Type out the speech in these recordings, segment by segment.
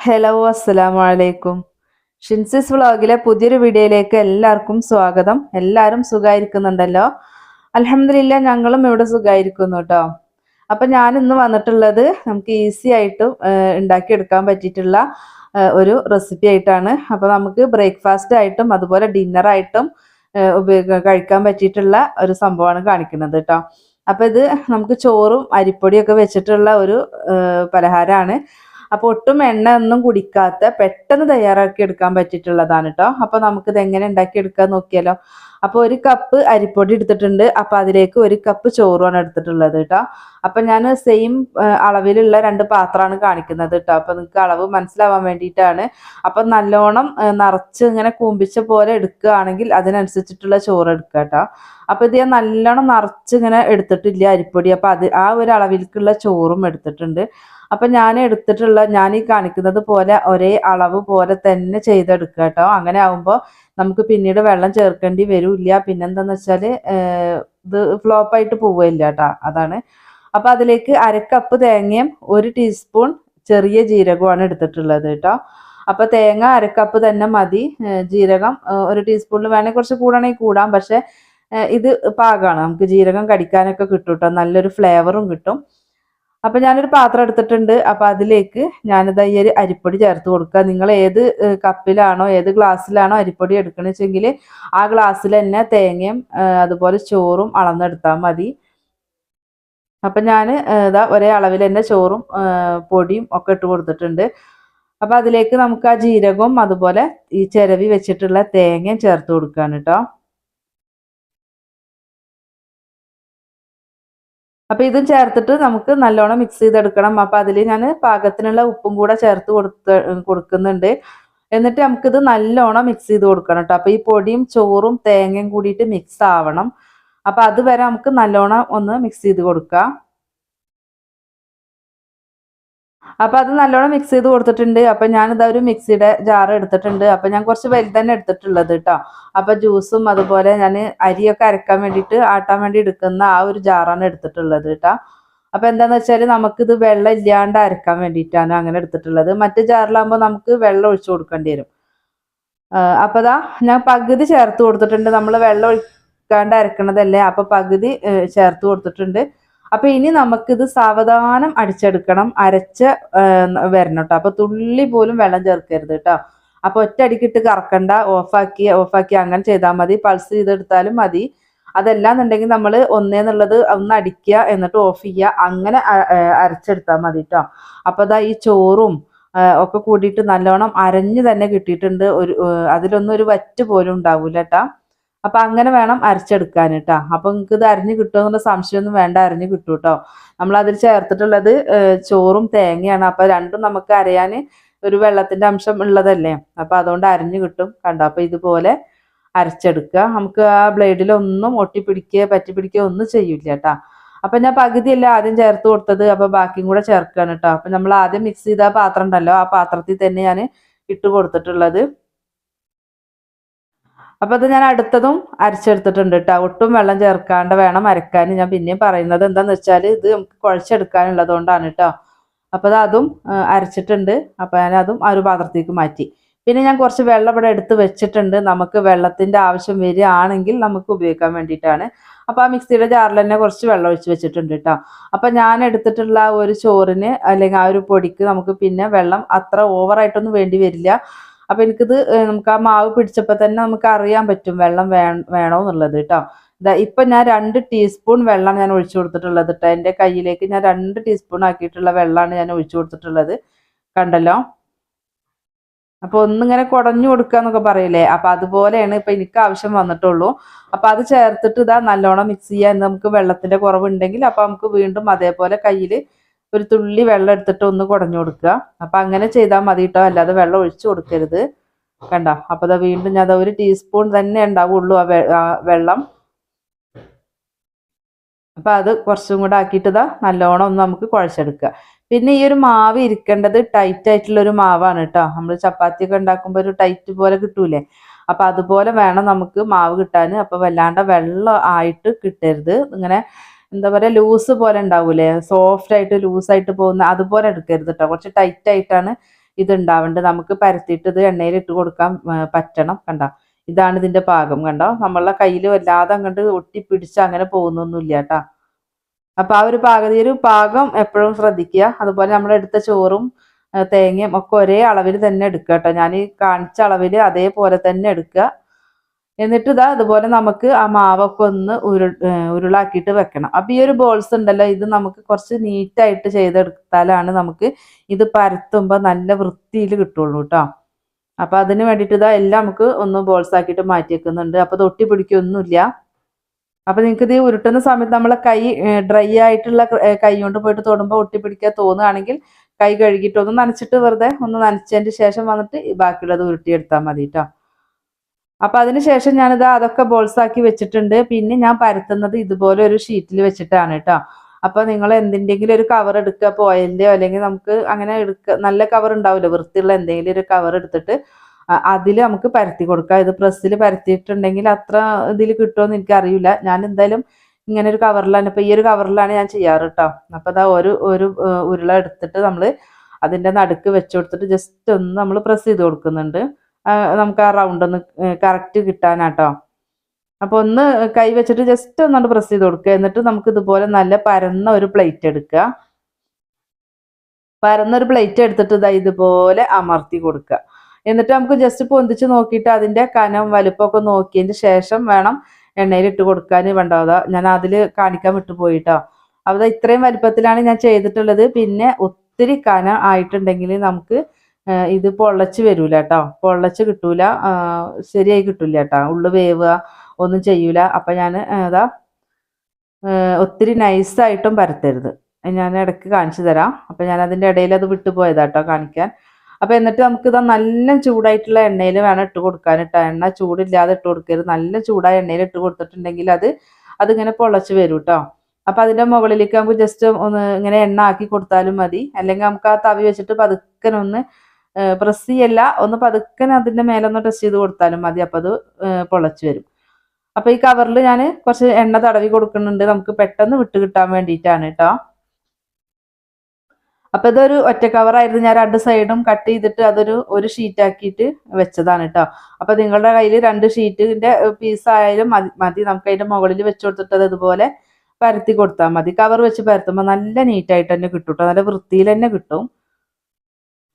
Hello അസ്സലാമു അലൈക്കും. ഷിൻസിസ് വ്ളോഗിലെ പുതിയൊരു വീഡിയോയിലേക്ക് എല്ലാവർക്കും സ്വാഗതം. എല്ലാവരും സുഖമായിരിക്കുന്നുണ്ടല്ലോ? അൽഹംദുലില്ലാ, ഞങ്ങളും ഇവിടെ സുഖമായിരിക്കുന്നു കേട്ടോ. അപ്പം ഞാൻ ഇന്ന് വന്നിട്ടുള്ളത് നമുക്ക് ഈസി ആയിട്ടും ഉണ്ടാക്കിയെടുക്കാൻ പറ്റിയിട്ടുള്ള ഒരു റെസിപ്പി ആയിട്ടാണ്. അപ്പോൾ നമുക്ക് ബ്രേക്ക്ഫാസ്റ്റ് ആയിട്ടും അതുപോലെ ഡിന്നറായിട്ടും കഴിക്കാൻ പറ്റിയിട്ടുള്ള ഒരു സംഭവമാണ് കാണിക്കുന്നത് കേട്ടോ. അപ്പോൾ ഇത് നമുക്ക് ചോറും അരിപ്പൊടിയൊക്കെ വെച്ചിട്ടുള്ള ഒരു പലഹാരമാണ്. അപ്പോൾ ഒട്ടും എണ്ണ ഒന്നും കുടിക്കാത്ത പെട്ടെന്ന് തയ്യാറാക്കി എടുക്കാൻ പറ്റിയിട്ടുള്ളതാണ് കേട്ടോ. അപ്പോൾ നമുക്കിത് എങ്ങനെ ഉണ്ടാക്കി എടുക്കാൻ നോക്കിയാലോ. അപ്പോൾ ഒരു കപ്പ് അരിപ്പൊടി എടുത്തിട്ടുണ്ട്. അപ്പോൾ അതിലേക്ക് ഒരു കപ്പ് ചോറുമാണ് എടുത്തിട്ടുള്ളത് കേട്ടോ. അപ്പം ഞാൻ സെയിം അളവിലുള്ള രണ്ട് പാത്രമാണ് കാണിക്കുന്നത് കേട്ടോ. അപ്പോൾ നിങ്ങൾക്ക് അളവ് മനസ്സിലാവാൻ വേണ്ടിയിട്ടാണ്. അപ്പം നല്ലോണം നിറച്ച് ഇങ്ങനെ കൂമ്പിച്ച പോലെ എടുക്കുകയാണെങ്കിൽ അതിനനുസരിച്ചിട്ടുള്ള ചോറ് എടുക്കുക കേട്ടോ. അപ്പോൾ ഇത് ഞാൻ നല്ലോണം നിറച്ച് ഇങ്ങനെ എടുത്തിട്ടില്ല അരിപ്പൊടി. അപ്പോൾ അത് ആ ഒരു അളവിലേക്കുള്ള ചോറും എടുത്തിട്ടുണ്ട്. അപ്പം ഞാൻ ഈ കാണിക്കുന്നത് പോലെ ഒരേ അളവ് പോലെ തന്നെ ചെയ്തെടുക്കുക കേട്ടോ. അങ്ങനെ ആകുമ്പോൾ നമുക്ക് പിന്നീട് വെള്ളം ചേർക്കേണ്ടി വരില്ല. പിന്നെന്താന്ന് വെച്ചാൽ ഇത് ഫ്ലോപ്പായിട്ട് പോവുകയില്ല കേട്ടോ. അതാണ്. അപ്പം അതിലേക്ക് അരക്കപ്പ് തേങ്ങയും 1 ടീസ്പൂൺ ചെറിയ ജീരകമാണ് എടുത്തിട്ടുള്ളത് കേട്ടോ. അപ്പം തേങ്ങ അരക്കപ്പ് തന്നെ മതി. ജീരകം 1 ടീസ്പൂണിൽ വേണമെങ്കിൽ കുറച്ച് കൂടണമെങ്കിൽ കൂടാം. പക്ഷെ ഇത് പാകമാണ്. നമുക്ക് ജീരകം കടിക്കാനൊക്കെ കിട്ടും കേട്ടോ. നല്ലൊരു ഫ്ലേവറും കിട്ടും. അപ്പം ഞാനൊരു പാത്രം എടുത്തിട്ടുണ്ട്. അപ്പം അതിലേക്ക് ഞാനിത് ഈ ഒരു അരിപ്പൊടി ചേർത്ത് കൊടുക്കുക. നിങ്ങൾ ഏത് കപ്പിലാണോ ഏത് ഗ്ലാസ്സിലാണോ അരിപ്പൊടി എടുക്കണമെന്ന് വെച്ചെങ്കിൽ ആ ഗ്ലാസ്സിൽ തന്നെ തേങ്ങയും അതുപോലെ ചോറും അളന്നെടുത്താൽ മതി. അപ്പം ഞാൻ ഇതാ ഒരേ അളവിൽ തന്നെ ചോറും പൊടിയും ഒക്കെ ഇട്ട് കൊടുത്തിട്ടുണ്ട്. അപ്പം അതിലേക്ക് നമുക്ക് ആ ജീരകവും അതുപോലെ ഈ ചിരവി വെച്ചിട്ടുള്ള തേങ്ങയും ചേർത്ത് കൊടുക്കുകയാണ് കേട്ടോ. അപ്പം ഇതും ചേർത്തിട്ട് നമുക്ക് നല്ലോണം മിക്സ് ചെയ്തെടുക്കണം. അപ്പം അതിൽ ഞാൻ പാകത്തിനുള്ള ഉപ്പും കൂടെ ചേർത്ത് കൊടുക്കുന്നുണ്ട്. എന്നിട്ട് നമുക്കിത് നല്ലോണം മിക്സ് ചെയ്ത് കൊടുക്കണം കേട്ടോ. അപ്പം ഈ പൊടിയും ചോറും തേങ്ങയും കൂടിയിട്ട് മിക്സ് ആവണം. അപ്പം അതുവരെ നമുക്ക് നല്ലോണം ഒന്ന് മിക്സ് ചെയ്ത് കൊടുക്കാം. അപ്പം അത് നല്ലോണം മിക്സ് ചെയ്ത് കൊടുത്തിട്ടുണ്ട്. അപ്പം ഞാനിതാ ഒരു മിക്സിയുടെ ജാർ എടുത്തിട്ടുണ്ട്. അപ്പം ഞാൻ കുറച്ച് വലുത് തന്നെ എടുത്തിട്ടുള്ളത് കേട്ടോ. അപ്പം ജ്യൂസും അതുപോലെ ഞാൻ അരിയൊക്കെ അരക്കാൻ വേണ്ടിയിട്ട് ആട്ടാൻ വേണ്ടി എടുക്കുന്ന ആ ഒരു ജാറാണ് എടുത്തിട്ടുള്ളത് കേട്ടോ. അപ്പം എന്താണെന്ന് വെച്ചാൽ നമുക്കിത് വെള്ളം ഇല്ലാണ്ട് അരക്കാൻ വേണ്ടിയിട്ടാണ് അങ്ങനെ എടുത്തിട്ടുള്ളത്. മറ്റു ജാറിലാകുമ്പോൾ നമുക്ക് വെള്ളം ഒഴിച്ചു കൊടുക്കേണ്ടി വരും. അപ്പം ഇതാ ഞാൻ പകുതി ചേർത്ത് കൊടുത്തിട്ടുണ്ട്. നമ്മൾ വെള്ളം ഒഴിക്കാണ്ട് അരക്കണതല്ലേ. അപ്പം പകുതി ചേർത്ത് കൊടുത്തിട്ടുണ്ട്. അപ്പൊ ഇനി നമുക്കിത് സാവധാനം അടിച്ചെടുക്കണം. വരണം കേട്ടോ. അപ്പൊ തുള്ളി പോലും വെള്ളം ചേർക്കരുത് കേട്ടോ. അപ്പൊ ഒറ്റയടിക്കിട്ട് കറക്കണ്ട. ഓഫാക്കി അങ്ങനെ ചെയ്താൽ മതി. പൾസ് ചെയ്തെടുത്താലും മതി. അതല്ലാന്നുണ്ടെങ്കിൽ നമ്മൾ ഒന്നേന്നുള്ളത് ഒന്ന് അടിക്കുക എന്നിട്ട് ഓഫ് ചെയ്യുക. അങ്ങനെ അരച്ചെടുത്താൽ മതി കേട്ടോ. അപ്പൊ ഇതാ ഈ ചോറും ഒക്കെ കൂടിയിട്ട് നല്ലോണം അരഞ്ഞു തന്നെ കിട്ടിയിട്ടുണ്ട്. അതിലൊന്നും ഒരു വറ്റ് പോലും ഉണ്ടാവൂല കേട്ടോ. അപ്പൊ അങ്ങനെ വേണം അരച്ചെടുക്കാൻ കേട്ടോ. അപ്പൊ നിങ്ങൾക്ക് ഇത് അരിഞ്ഞ് കിട്ടുമോ എന്നുള്ള സംശയമൊന്നും വേണ്ട, അരിഞ്ഞ് കിട്ടും കേട്ടോ. നമ്മൾ അതിൽ ചേർത്തിട്ടുള്ളത് ചോറും തേങ്ങയാണ്. അപ്പൊ രണ്ടും നമുക്ക് അരയാൻ ഒരു വെള്ളത്തിന്റെ അംശം ഉള്ളതല്ലേ. അപ്പൊ അതുകൊണ്ട് അരിഞ്ഞ് കിട്ടും. കണ്ടോ. അപ്പൊ ഇതുപോലെ അരച്ചെടുക്കുക. നമുക്ക് ആ ബ്ലേഡിലൊന്നും പറ്റിപ്പിടിക്കുകയോ ഒന്നും ചെയ്യില്ല കേട്ടോ. അപ്പൊ ഞാൻ പകുതിയല്ല ആദ്യം ചേർത്ത് കൊടുത്തത്. അപ്പൊ ബാക്കിയും കൂടെ ചേർക്കുകയാണ് കേട്ടോ. അപ്പൊ നമ്മൾ ആദ്യം മിക്സ് ചെയ്ത പാത്രം ഉണ്ടല്ലോ, ആ പാത്രത്തിൽ തന്നെ ഞാൻ ഇട്ട് കൊടുത്തിട്ടുള്ളത്. അപ്പൊ അത് ഞാൻ അടുത്തതും അരച്ചെടുത്തിട്ടുണ്ട് കേട്ടോ. ഒട്ടും വെള്ളം ചേർക്കാണ്ട് വേണം അരക്കാൻ. ഞാൻ പിന്നെയും പറയുന്നത് എന്താന്ന് വെച്ചാൽ ഇത് നമുക്ക് കുഴച്ചെടുക്കാനുള്ളത് കൊണ്ടാണ് കേട്ടോ. അപ്പൊ അതും അരച്ചിട്ടുണ്ട്. അപ്പൊ ഞാൻ അതും ആ ഒരു പാത്രത്തേക്ക് മാറ്റി. പിന്നെ ഞാൻ കുറച്ച് വെള്ളം ഇവിടെ എടുത്ത് വെച്ചിട്ടുണ്ട്. നമുക്ക് വെള്ളത്തിന്റെ ആവശ്യം വരികയാണെങ്കിൽ നമുക്ക് ഉപയോഗിക്കാൻ വേണ്ടിയിട്ടാണ്. അപ്പൊ ആ മിക്സിയുടെ ജാറിൽ തന്നെ കുറച്ച് വെള്ളം ഒഴിച്ച് വെച്ചിട്ടുണ്ട് കേട്ടോ. അപ്പൊ ഞാൻ എടുത്തിട്ടുള്ള ഒരു ചോറിന് അല്ലെങ്കിൽ ആ ഒരു പൊടിക്ക് നമുക്ക് പിന്നെ വെള്ളം അത്ര ഓവറായിട്ടൊന്നും വേണ്ടി വരില്ല. അപ്പൊ എനിക്കിത് നമുക്ക് ആ മാവ് പിടിച്ചപ്പോൾ തന്നെ നമുക്ക് അറിയാൻ പറ്റും വെള്ളം വേണോ എന്നുള്ളത് കേട്ടോ. ഇപ്പൊ ഞാൻ 2 ടീസ്പൂൺ വെള്ളം ഞാൻ ഒഴിച്ചു കൊടുത്തിട്ടുള്ളത് കേട്ടോ. എൻ്റെ കയ്യിലേക്ക് ഞാൻ 2 ടീസ്പൂൺ ആക്കിയിട്ടുള്ള വെള്ളമാണ് ഞാൻ ഒഴിച്ചു കൊടുത്തിട്ടുള്ളത്. കണ്ടല്ലോ. അപ്പൊ ഒന്നിങ്ങനെ കുടഞ്ഞു കൊടുക്കുക എന്നൊക്കെ പറയില്ലേ. അപ്പൊ അതുപോലെയാണ് ഇപ്പൊ എനിക്ക് ആവശ്യം വന്നിട്ടുള്ളൂ. അപ്പൊ അത് ചേർത്തിട്ട് ഇതാ നല്ലോണം മിക്സ് ചെയ്യാൻ. നമുക്ക് വെള്ളത്തിന്റെ കുറവുണ്ടെങ്കിൽ അപ്പൊ നമുക്ക് വീണ്ടും അതേപോലെ കയ്യിൽ ഒരു തുള്ളി വെള്ളം എടുത്തിട്ട് ഒന്ന് കുടഞ്ഞു കൊടുക്കുക. അപ്പൊ അങ്ങനെ ചെയ്താൽ മതി കേട്ടോ. അല്ലാതെ വെള്ളം ഒഴിച്ചു കൊടുക്കരുത്. കണ്ടോ. അപ്പൊ അതാ വീണ്ടും ഞാൻ 1 ടീസ്പൂൺ തന്നെ ഉണ്ടാവുള്ളൂ ആ വെള്ളം. അപ്പൊ അത് കുറച്ചും കൂടെ ആക്കിയിട്ട് ഇതാ നല്ലോണം ഒന്ന് നമുക്ക് കുഴച്ചെടുക്കുക. പിന്നെ ഈ ഒരു മാവ് ഇരിക്കേണ്ടത് ടൈറ്റ് ആയിട്ടുള്ള ഒരു മാവാണ് കേട്ടോ. നമ്മൾ ചപ്പാത്തി ഒക്കെ ഉണ്ടാക്കുമ്പോൾ ഒരു ടൈറ്റ് പോലെ കിട്ടൂലേ. അപ്പൊ അതുപോലെ വേണം നമുക്ക് മാവ് കിട്ടാൻ. അപ്പൊ വല്ലാണ്ട് വെള്ളം ആയിട്ട് കിട്ടരുത്. ഇങ്ങനെ എന്താ പറയുക ലൂസ് പോലെ ഉണ്ടാവൂലേ, സോഫ്റ്റ് ആയിട്ട് ലൂസായിട്ട് പോകുന്ന അതുപോലെ എടുക്കരുത് കേട്ടോ. കുറച്ച് ടൈറ്റ് ആയിട്ടാണ് ഇതുണ്ടാവേണ്ടത്. നമുക്ക് പരത്തിയിട്ട് ഇത് എണ്ണയിൽ ഇട്ട് കൊടുക്കാൻ പറ്റണം. കണ്ട, ഇതാണ് ഇതിന്റെ പാകം. കണ്ടോ, നമ്മളെ കയ്യിൽ വല്ലാതെ അങ്ങോട്ട് ഒട്ടിപ്പിടിച്ച് അങ്ങനെ പോകുന്നൊന്നുമില്ല കേട്ടാ. അപ്പൊ ആ ഒരു പാകം എപ്പോഴും ശ്രദ്ധിക്കുക. അതുപോലെ നമ്മൾ എടുത്ത ചോറും തേങ്ങയും ഒക്കെ ഒരേ അളവിൽ തന്നെ എടുക്കുക കേട്ടോ. ഞാൻ ഈ കാണിച്ച അളവിൽ അതേപോലെ തന്നെ എടുക്കുക. എന്നിട്ട് ഇതാ അതുപോലെ നമുക്ക് ആ മാവൊക്കെ ഒന്ന് ഉരുളാക്കിയിട്ട് വെക്കണം. അപ്പൊ ഈ ഒരു ബോൾസ് ഉണ്ടല്ലോ, ഇത് നമുക്ക് കുറച്ച് നീറ്റായിട്ട് ചെയ്തെടുത്താലാണ് നമുക്ക് ഇത് പരത്തുമ്പോൾ നല്ല വൃത്തിയിൽ കിട്ടുള്ളൂ കേട്ടോ. അപ്പൊ അതിന് വേണ്ടിയിട്ട് ഇതാ എല്ലാം നമുക്ക് ഒന്ന് ബോൾസ് ആക്കിയിട്ട് മാറ്റി വെക്കുന്നുണ്ട്. അപ്പൊ ഇത് ഒട്ടി പിടിക്കൊന്നുമില്ല. അപ്പൊ നിങ്ങൾക്ക് ഇത് ഉരുട്ടുന്ന സമയത്ത് നമ്മളെ കൈ ഡ്രൈ ആയിട്ടുള്ള കൈ കൊണ്ട് പോയിട്ട് തൊടുമ്പോൾ ഒട്ടിപ്പിടിക്കാൻ തോന്നുകയാണെങ്കിൽ കൈ കഴുകിയിട്ട് ഒന്ന് നനച്ചിട്ട് വെറുതെ ഒന്ന് നനച്ചതിന് ശേഷം വന്നിട്ട് ബാക്കിയുള്ളത് ഉരുട്ടിയെടുത്താൽ മതി കേട്ടോ. അപ്പൊ അതിന് ശേഷം ഞാനിത് അതൊക്കെ ബോൾസ് ആക്കി വെച്ചിട്ടുണ്ട്. പിന്നെ ഞാൻ പരത്തുന്നത് ഇതുപോലെ ഒരു ഷീറ്റിൽ വെച്ചിട്ടാണ് കേട്ടോ. അപ്പൊ നിങ്ങൾ എന്തിൻ്റെങ്കിലും ഒരു കവർ എടുക്കുക, ഓയിലിൻ്റെയോ അല്ലെങ്കിൽ നമുക്ക് അങ്ങനെ എടുക്കുക, നല്ല കവർ ഉണ്ടാവില്ല, വൃത്തിയുള്ള എന്തെങ്കിലും ഒരു കവർ എടുത്തിട്ട് അതിൽ നമുക്ക് പരത്തി കൊടുക്കാം. ഇത് പ്രസ്സിൽ പരത്തിയിട്ടുണ്ടെങ്കിൽ അത്ര ഇതിൽ കിട്ടുമെന്ന് എനിക്കറിയില്ല. ഞാൻ എന്തായാലും ഇങ്ങനെ ഒരു കവറിലാണ്, ഇപ്പൊ ഈ ഒരു കവറിലാണ് ഞാൻ ചെയ്യാറ് കേട്ടോ. അപ്പൊ അതാ ഒരു ഉരുള എടുത്തിട്ട് നമ്മൾ അതിന്റെ നടുക്ക് വെച്ച് കൊടുത്തിട്ട് ജസ്റ്റ് ഒന്ന് നമ്മൾ പ്രസ് ചെയ്ത് കൊടുക്കുന്നുണ്ട്. നമുക്ക് ആ റൗണ്ട് ഒന്ന് കറക്റ്റ് കിട്ടാനാട്ടോ. അപ്പൊ ഒന്ന് കൈ വെച്ചിട്ട് ജസ്റ്റ് ഒന്നുകൊണ്ട് പ്രസ് ചെയ്ത് കൊടുക്കുക. എന്നിട്ട് നമുക്ക് ഇതുപോലെ നല്ല പരന്ന ഒരു പ്ലേറ്റ് എടുക്കുക. പരന്നൊരു പ്ലേറ്റ് എടുത്തിട്ട് ഇതാ ഇതുപോലെ അമർത്തി കൊടുക്കുക. എന്നിട്ട് നമുക്ക് ജസ്റ്റ് പൊന്തിച്ച് നോക്കിയിട്ട് അതിന്റെ കനം വലുപ്പമൊക്കെ നോക്കിയതിന് ശേഷം വേണം എണ്ണയിൽ ഇട്ട് കൊടുക്കാൻ. വേണ്ടാതാ ഞാൻ അതിൽ കാണിക്കാൻ വിട്ടുപോയിട്ടോ. അപ്പോൾ ഇത്രയും വലുപ്പത്തിലാണ് ഞാൻ ചെയ്തിട്ടുള്ളത്. പിന്നെ ഒത്തിരി കനം ആയിട്ടുണ്ടെങ്കിൽ നമുക്ക് ഇത് പൊള്ളച്ച് വരൂല കേട്ടോ, പൊള്ളച്ച് കിട്ടൂല, ശരിയായി കിട്ടൂല കേട്ടോ, ഉള്ളു വേവുക ഒന്നും ചെയ്യൂല. അപ്പൊ ഞാൻ അതാ ഒത്തിരി നൈസായിട്ടും പരത്തരുത്. ഞാൻ ഇടയ്ക്ക് കാണിച്ചു തരാം. അപ്പൊ ഞാൻ അതിന്റെ ഇടയിൽ അത് വിട്ടുപോയതാട്ടോ കാണിക്കാൻ. അപ്പൊ എന്നിട്ട് നമുക്ക് ഇതാ നല്ല ചൂടായിട്ടുള്ള എണ്ണയിൽ വേണം ഇട്ട് കൊടുക്കാൻ കേട്ടോ. എണ്ണ ചൂടില്ലാതെ ഇട്ട് കൊടുക്കരുത്. നല്ല ചൂടായ എണ്ണയിൽ ഇട്ട് കൊടുത്തിട്ടുണ്ടെങ്കിൽ അതിങ്ങനെ പൊള്ളച്ച് വരും കേട്ടോ. അപ്പൊ അതിന്റെ മുകളിലേക്ക് നമുക്ക് ജസ്റ്റ് ഒന്ന് ഇങ്ങനെ എണ്ണ ആക്കി കൊടുത്താലും മതി. അല്ലെങ്കിൽ നമുക്ക് ആ തവി വെച്ചിട്ട് പതുക്കനൊന്ന് പ്രസ് ചെയ്യല്ല, ഒന്ന് പതുക്കനെ അതിന്റെ മേലൊന്ന് ടെസ്റ്റ് ചെയ്ത് കൊടുത്താലും മതി. അപ്പൊ അത് പൊള്ളച്ച് വരും. അപ്പൊ ഈ കവറിൽ ഞാൻ കുറച്ച് എണ്ണ തടവി കൊടുക്കുന്നുണ്ട്, നമുക്ക് പെട്ടെന്ന് വിട്ട് കിട്ടാൻ വേണ്ടിയിട്ടാണ് കേട്ടോ. അപ്പൊ ഇതൊരു ഒറ്റ കവറായിരുന്നു. ഞാൻ രണ്ട് സൈഡും കട്ട് ചെയ്തിട്ട് ഒരു ഷീറ്റ് ആക്കിയിട്ട് വെച്ചതാണ് കേട്ടോ. അപ്പൊ നിങ്ങളുടെ കയ്യിൽ 2 ഷീറ്റിന്റെ പീസ് ആയാലും മതി. നമുക്ക് അതിന്റെ മുകളിൽ വെച്ച് കൊടുത്തിട്ട് അത് ഇതുപോലെ പരത്തി കൊടുത്താൽ മതി. കവർ വെച്ച് പരത്തുമ്പോൾ നല്ല നീറ്റായിട്ട് തന്നെ കിട്ടും കേട്ടോ, നല്ല വൃത്തിയിൽ തന്നെ കിട്ടും.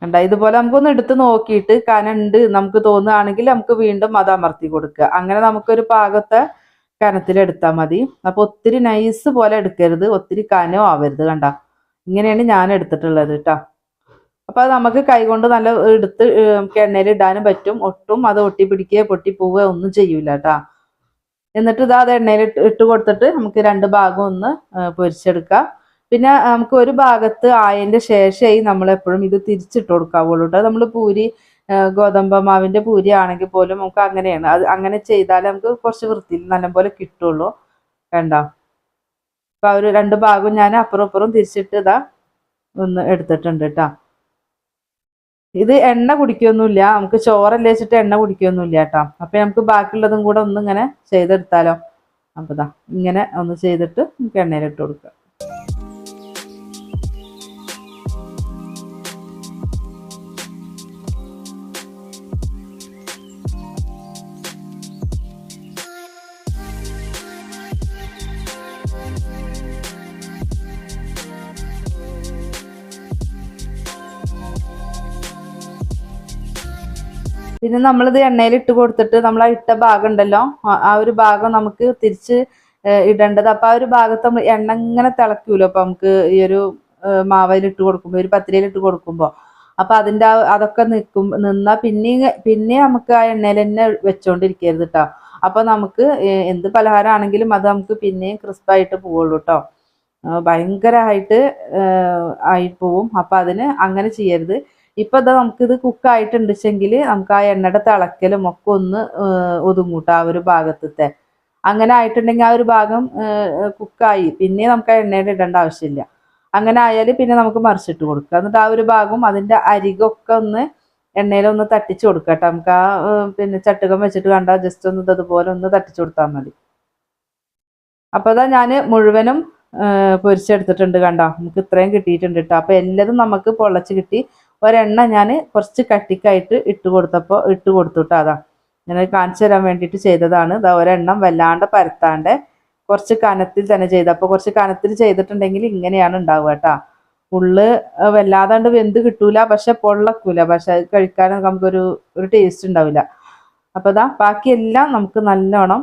കണ്ട, ഇതുപോലെ നമുക്കൊന്ന് എടുത്ത് നോക്കിയിട്ട് കനുണ്ട് നമുക്ക് തോന്നുകയാണെങ്കിൽ നമുക്ക് വീണ്ടും അത് അമർത്തി കൊടുക്കുക. അങ്ങനെ നമുക്കൊരു പാകത്തെ കനത്തിലെടുത്താൽ മതി. അപ്പൊ ഒത്തിരി നൈസ് പോലെ എടുക്കരുത്, ഒത്തിരി കനം ആവരുത്. കണ്ട, ഇങ്ങനെയാണ് ഞാൻ എടുത്തിട്ടുള്ളത് കേട്ടോ. അപ്പൊ അത് നമുക്ക് കൈകൊണ്ട് നല്ല എടുത്ത് നമുക്ക് എണ്ണയിൽ ഇടാനും പറ്റും. ഒട്ടും അത് ഒട്ടി പിടിക്കുകയോ പൊട്ടിപ്പോവുകയോ ഒന്നും ചെയ്യൂല കേട്ടോ. എന്നിട്ട് അത് എണ്ണയിൽ ഇട്ട് കൊടുത്തിട്ട് നമുക്ക് 2 ഭാഗം ഒന്ന് പൊരിച്ചെടുക്കാം. പിന്നെ നമുക്ക് ഒരു ഭാഗത്ത് ആയതിന്റെ ശേഷമായി നമ്മൾ എപ്പോഴും ഇത് തിരിച്ചിട്ട് കൊടുക്കാവുള്ളൂ കേട്ടോ. നമ്മൾ പൂരി ഗോതമ്പ് മാവിന്റെ പൂരി ആണെങ്കിൽ പോലും നമുക്ക് അങ്ങനെയാണ്. അത് അങ്ങനെ ചെയ്താലേ നമുക്ക് കുറച്ച് വൃത്തിയിൽ നല്ലപോലെ കിട്ടുള്ളൂ. കണ്ടോ, അപ്പൊ ഒരു 2 ഭാഗവും ഞാൻ അപ്പുറം അപ്പുറം തിരിച്ചിട്ട് ഒന്ന് എടുത്തിട്ടുണ്ട് കേട്ടോ. ഇത് എണ്ണ കുടിക്കൊന്നുമില്ല, നമുക്ക് ചോറല്ലേ വെച്ചിട്ട് എണ്ണ കുടിക്കൊന്നുമില്ല കേട്ടോ. അപ്പൊ നമുക്ക് ബാക്കിയുള്ളതും കൂടെ ഒന്നിങ്ങനെ ചെയ്തെടുത്താലോ. അപ്പൊ ഇങ്ങനെ ഒന്ന് ചെയ്തിട്ട് നമുക്ക് എണ്ണയിലിട്ട് കൊടുക്കാം. പിന്നെ നമ്മളിത് എണ്ണയിൽ ഇട്ട് കൊടുത്തിട്ട് നമ്മൾ ആ ഇട്ട ഭാഗം ഉണ്ടല്ലോ, ആ ഒരു ഭാഗം നമുക്ക് തിരിച്ച് ഇടേണ്ടത്. അപ്പൊ ആ ഒരു ഭാഗത്ത് നമ്മൾ എണ്ണ ഇങ്ങനെ തിളക്കൂലോ. അപ്പൊ നമുക്ക് ഈ ഒരു മാവയിലിട്ട് കൊടുക്കുമ്പോൾ, ഒരു പത്തിരിയിലിട്ട് കൊടുക്കുമ്പോൾ, അപ്പൊ അതൊക്കെ നിന്നാ പിന്നെ നമുക്ക് ആ എണ്ണയിൽ തന്നെ വെച്ചോണ്ടിരിക്കരുത് കേട്ടോ. അപ്പൊ നമുക്ക് എന്ത് പലഹാരം ആണെങ്കിലും അത് നമുക്ക് പിന്നെയും ക്രിസ്പായിട്ട് പോവുള്ളൂ കേട്ടോ. ഭയങ്കരമായിട്ട് ആയി പോവും. അപ്പൊ അതിന് അങ്ങനെ ചെയ്യരുത്. ഇപ്പൊ നമുക്കിത് കുക്കായിട്ടുണ്ടെങ്കിൽ നമുക്ക് ആ എണ്ണയുടെ തിളക്കലും ഒക്കെ ഒന്ന് ഒതുങ്ങൂട്ടോ ആ ഒരു ഭാഗത്തെ. അങ്ങനെ ആയിട്ടുണ്ടെങ്കിൽ ആ ഒരു ഭാഗം കുക്കായി പിന്നെ നമുക്ക് ആ എണ്ണയുടെ ഇടേണ്ട ആവശ്യമില്ല. അങ്ങനെ ആയാൽ പിന്നെ നമുക്ക് മറിച്ചിട്ട് കൊടുക്കുക. എന്നിട്ട് ആ ഒരു ഭാഗം അതിന്റെ അരികൊക്കെ ഒന്ന് എണ്ണയിലൊന്ന് തട്ടിച്ചു കൊടുക്കുക കേട്ടോ. നമുക്ക് ആ പിന്നെ ചട്ടുകം വെച്ചിട്ട് കണ്ടാൽ ജസ്റ്റ് ഒന്ന് ഇതുപോലെ ഒന്ന് തട്ടിച്ചു കൊടുത്താൽ മതി. അപ്പൊ ഞാൻ മുഴുവനും പൊരിച്ചെടുത്തിട്ടുണ്ട്. കണ്ടോ, നമുക്ക് ഇത്രയും കിട്ടിയിട്ടുണ്ട് കേട്ടോ. അപ്പൊ എല്ലാതും നമുക്ക് പൊള്ളച്ച് കിട്ടി. ഒരെണ്ണ ഞാൻ കുറച്ച് കട്ടിക്കായിട്ട് ഇട്ട് കൊടുത്തു കേട്ടോ. അതാ ഞാൻ കാണിച്ചു തരാൻ വേണ്ടിയിട്ട് ചെയ്തതാണ്. ഇതാ ഒരെണ്ണം വല്ലാണ്ട് പരത്താണ്ട് കുറച്ച് കനത്തിൽ തന്നെ ചെയ്ത്. അപ്പോൾ കുറച്ച് കനത്തിൽ ചെയ്തിട്ടുണ്ടെങ്കിൽ ഇങ്ങനെയാണ് ഉണ്ടാവുക കേട്ടോ. ഉള്ള് വല്ലാതാണ്ട് വെന്ത് കിട്ടൂല, പക്ഷെ പൊള്ളക്കൂല, പക്ഷെ അത് കഴിക്കാനും നമുക്കൊരു ടേസ്റ്റ് ഉണ്ടാവില്ല. അപ്പോൾ ഇതാ ബാക്കിയെല്ലാം നമുക്ക് നല്ലോണം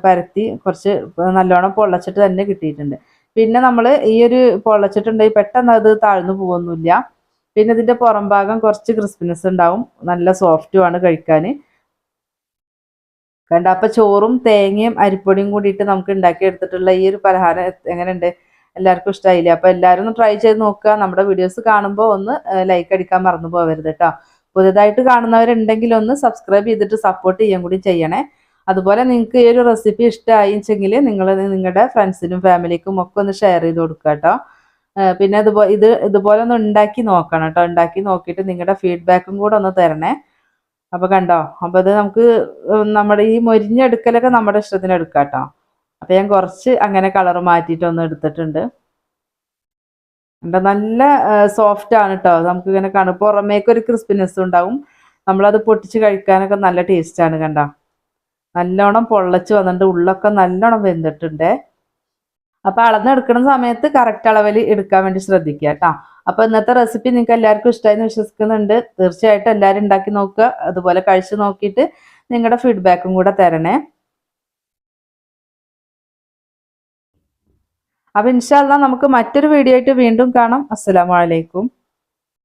പരത്തി കുറച്ച് നല്ലോണം പൊള്ളച്ചിട്ട് തന്നെ കിട്ടിയിട്ടുണ്ട്. പിന്നെ നമ്മൾ ഈ ഒരു പൊള്ളച്ചിട്ടുണ്ടെങ്കിൽ പെട്ടെന്ന് അത് താഴ്ന്നു പോകുന്നില്ല. പിന്നെ ഇതിൻ്റെ പുറം ഭാഗം കുറച്ച് ക്രിസ്പിനെസ് ഉണ്ടാവും, നല്ല സോഫ്റ്റുമാണ് കഴിക്കാൻ. കണ്ട അപ്പോൾ ചോറും തേങ്ങയും അരിപ്പൊടിയും കൂടിയിട്ട് നമുക്ക് ഉണ്ടാക്കിയെടുത്തിട്ടുള്ള ഈ ഒരു പലഹാരം എങ്ങനെയുണ്ട്? എല്ലാവർക്കും ഇഷ്ടമായില്ലേ? അപ്പോൾ എല്ലാവരും ഒന്ന് ട്രൈ ചെയ്ത് നോക്കുക. നമ്മുടെ വീഡിയോസ് കാണുമ്പോൾ ഒന്ന് ലൈക്ക് അടിക്കാൻ മറന്നു പോകരുത് കേട്ടോ. പുതുതായിട്ട് കാണുന്നവരുണ്ടെങ്കിൽ ഒന്ന് സബ്സ്ക്രൈബ് ചെയ്തിട്ട് സപ്പോർട്ട് ചെയ്യാൻ കൂടി ചെയ്യണേ. അതുപോലെ നിങ്ങൾക്ക് ഈ ഒരു റെസിപ്പി ഇഷ്ടമായിച്ചെങ്കിൽ നിങ്ങൾ നിങ്ങളുടെ ഫ്രണ്ട്സിനും ഫാമിലിക്കും ഒക്കെ ഒന്ന് ഷെയർ ചെയ്ത് കൊടുക്കുക കേട്ടോ. പിന്നെ ഇതുപോലെ ഒന്ന് ഉണ്ടാക്കി നോക്കണം കേട്ടോ. ഉണ്ടാക്കി നോക്കിയിട്ട് നിങ്ങളുടെ ഫീഡ്ബാക്കും കൂടെ ഒന്ന് തരണേ. അപ്പോൾ കണ്ടോ, അപ്പോൾ അത് നമുക്ക് നമ്മുടെ ഈ മൊരിഞ്ഞെടുക്കലൊക്കെ നമ്മുടെ ഇഷ്ടത്തിന് എടുക്കാം കേട്ടോ. അപ്പോൾ ഞാൻ കുറച്ച് അങ്ങനെ കളർ മാറ്റിയിട്ടൊന്ന് എടുത്തിട്ടുണ്ട്. നല്ല സോഫ്റ്റ് ആണ് കേട്ടോ. നമുക്ക് ഇങ്ങനെ കാണും, പുറമേക്ക് ഒരു ക്രിസ്പിനെസ് ഉണ്ടാവും. നമ്മളത് പൊട്ടിച്ച് കഴിക്കാനൊക്കെ നല്ല ടേസ്റ്റാണ്. കണ്ടോ, നല്ലോണം പൊള്ളച്ച് വന്നിട്ട് ഉള്ളൊക്കെ നല്ലോണം വെന്തിട്ടുണ്ട്. അപ്പോൾ അളന്നെടുക്കുന്ന സമയത്ത് കറക്റ്റ് അളവിൽ എടുക്കാൻ വേണ്ടി ശ്രദ്ധിക്കുക കേട്ടോ. അപ്പോൾ ഇന്നത്തെ റെസിപ്പി നിങ്ങൾക്ക് എല്ലാവർക്കും ഇഷ്ടമായെന്ന് വിശ്വസിക്കുന്നുണ്ട്. തീർച്ചയായിട്ടും എല്ലാവരും ഉണ്ടാക്കി നോക്കുക. അതുപോലെ കഴിച്ച് നോക്കിയിട്ട് നിങ്ങളുടെ ഫീഡ്ബാക്കും കൂടെ തരണേ. അപ്പോൾ ഇൻഷാ അല്ലാഹ് നമുക്ക് മറ്റൊരു വീഡിയോ ആയിട്ട് വീണ്ടും കാണാം. അസ്സലാമു അലൈക്കും.